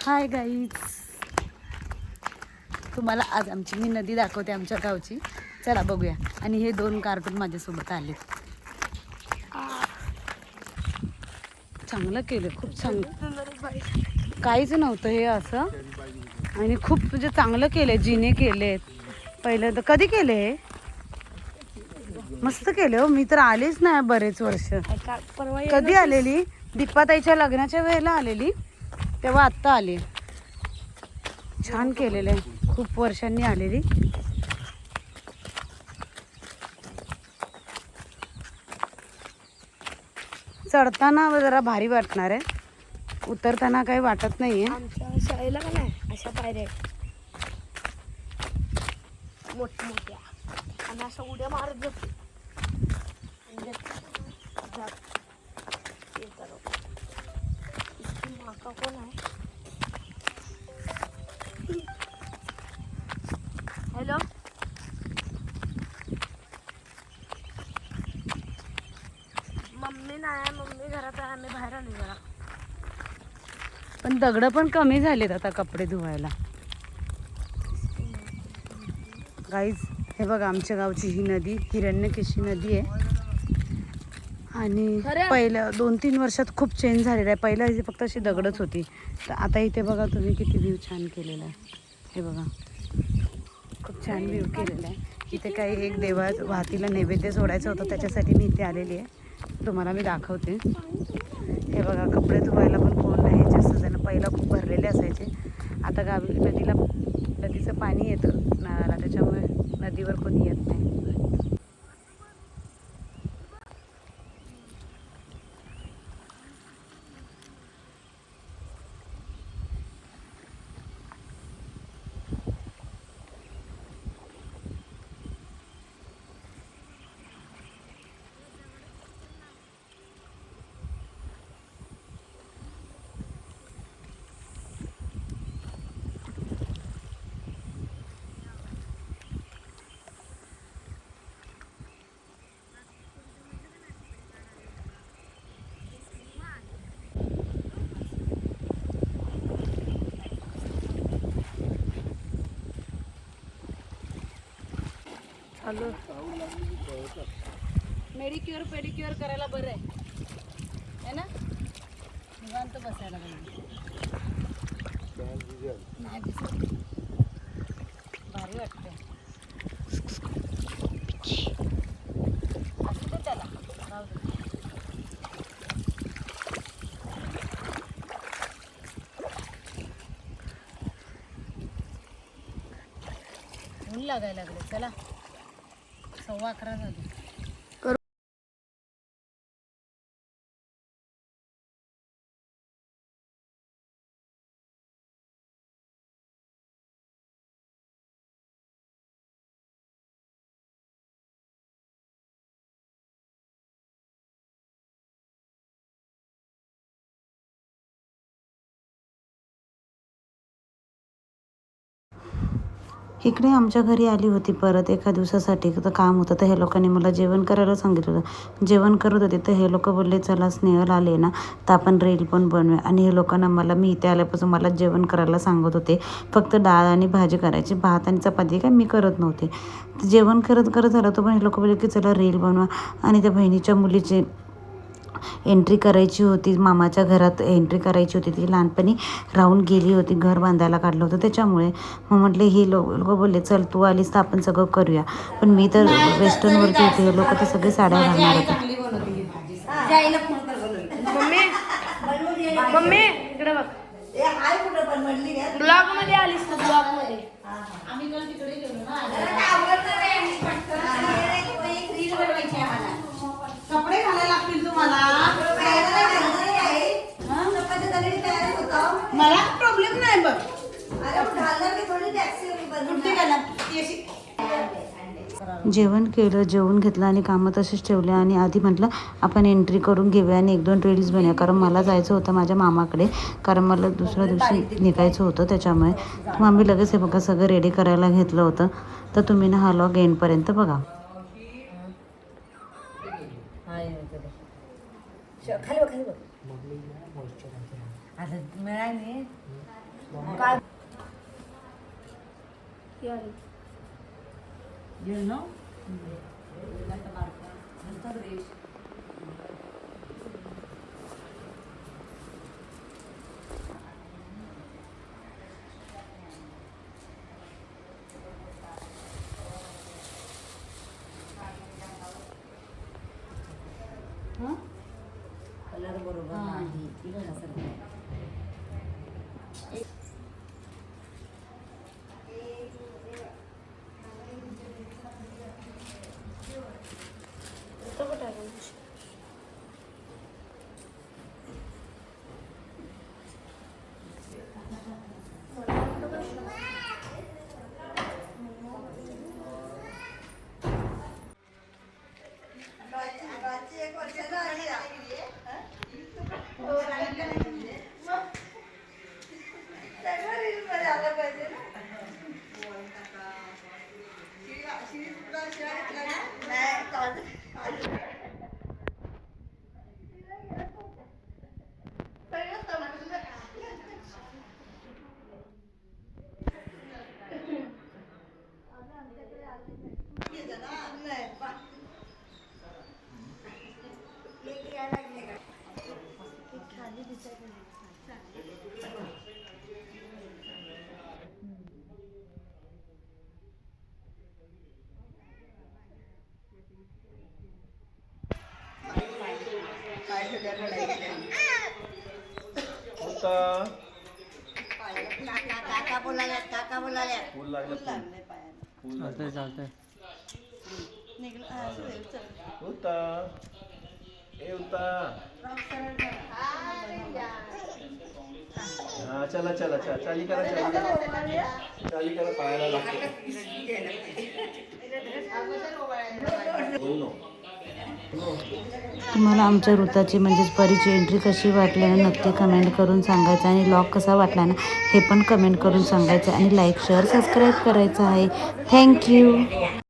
Hi guys, तुम्हाला आज आमची मी नदी दाखवते आमच्या गावची. चला बघूया. आणि हे 2 कार्टून माझ्यासोबत आले. चांगलं केलं, खूप चांगलं. काहीच नव्हतं हे असं. आणि खूप म्हणजे चांगलं केलं, जिने केलेत. पहिलं तर कधी केले हे? मस्त केले हो. मी तर आलेच नाही बरेच वर्ष. कधी आलेली? दीपाताईच्या लग्नाच्या वेळेला आलेली, तेव्हा आत्ता आली. छान केलेलं आहे, खूप वर्षांनी आलेली. चढताना जरा भारी वाटणार आहे, उतरताना काही वाटत नाहीये. आमच्या शाळेला का नाही अशा पायऱ्या मोठ्या मोठ्या आणि अशा उड्या मारत जातो. माका कोण आहे? हॅलो, मम्मी नाही, मम्मी घरात आहे, आम्ही बाहेर आलो जरा. पण दगड पण कमी झालेत आता कपडे धुवायला. गाईज हे बघा, आमच्या गावची ही नदी हिरण्यकेशी नदी आहे. आणि पहिल्या 2-3 वर्षात खूप चेंज झालेला आहे. पहिला इथे फक्त अशी दगडच होती, तर आता इथे बघा तुम्ही किती व्ह्यू छान केलेला आहे. हे बघा, खूप छान व्ह्यू केलेला आहे. इथे काही एक देवा वाहतीला नैवेद्य सोडायचं होतं, त्याच्यासाठी मी इथे आलेली आहे. तुम्हाला मी दाखवते. हे बघा, कपडे धुवायला पण कोण नाही जास्त जण. पहिला खूप भरलेले असायचे, आता गावी नदीचं पाणी येतं नळाला, त्याच्यामुळे नदीवर कोणी येत नाही. चालू मेडिक्युअर पेडिक्युअर करायला बरं आहे ना, निवांत बसायला नाही दिसत, भारी वाटते. असू दे त्याला, राहू दे. ऊन लागायला लागले. चला, 11:15 झाले. इकडे आमच्या घरी आली होती परत एका दिवसासाठी. तर काम होतं, तर हे लोकांनी मला जेवण करायला सांगितलं होतं. जेवण करत होते तर हे लोक बोलले, चला स्नेहल आले ना तर आपण रील पण बनवूया. आणि हे लोकांना मी इथे आल्यापासून मला जेवण करायला सांगत होते. फक्त डाळ आणि भाजी करायची, भात आणि चपाती काय मी करत नव्हते. जेवण करत झालं होतं, पण हे लोक बोलले की चला रील बनवा. आणि त्या बहिणीच्या मुलीची एंट्री करायची होती, मामाच्या घरात एंट्री करायची होती. ती लहानपणी राहून गेली होती, घर बांधायला काढलं होतं त्याच्यामुळे. मग म्हटले ही लोक बोलले चल तू आलीस तर आपण सगळं करूया. पण मी तर वेस्टर्नवरती होते, हे लोक तर सगळे साड्या घालणार होते. मम्मी इकडे बघ, ब्लॉग मध्ये आलीस तू, ब्लॉग मध्ये. आम्ही पण तिकडे गेलो ना. कपडे घालायला लागतील तुम्हाला. मला प्रॉब्लेम नाही बघ. जेवण केलं, जेवून घेतलं आणि कामं तसेच ठेवले. आणि आधी म्हटलं आपण एंट्री करून घेऊया आणि 1-2 रील्स बनवूया, कारण मला जायचं होतं माझ्या मामाकडे, कारण मला दुसऱ्या दिवशी निघायचं होतं त्याच्यामुळे. मग आम्ही लगेच हे बघा सगळं रेडी करायला घेतलं होतं. तर तुम्ही ना हा व्लॉग एंडपर्यंत बघा. खाली बघ, खाली बघ. आता मिळाली काय कलर बरोबर नाही काका बोलाल्या फूल लागले चालतंय चालतंय होता हा चला चला चला चाली करा चाली करा पायाला लागते तुम्हाला आमच्या ऋताची म्हणजेच परीची एंट्री कशी वाटली ना नक्की कमेंट करून सांगायचं आणि व्लॉग कसा वाटला ना हे पण कमेंट करून सांगायचं आणि लाईक शेअर सबस्क्राईब करायचं आहे. थँक्यू.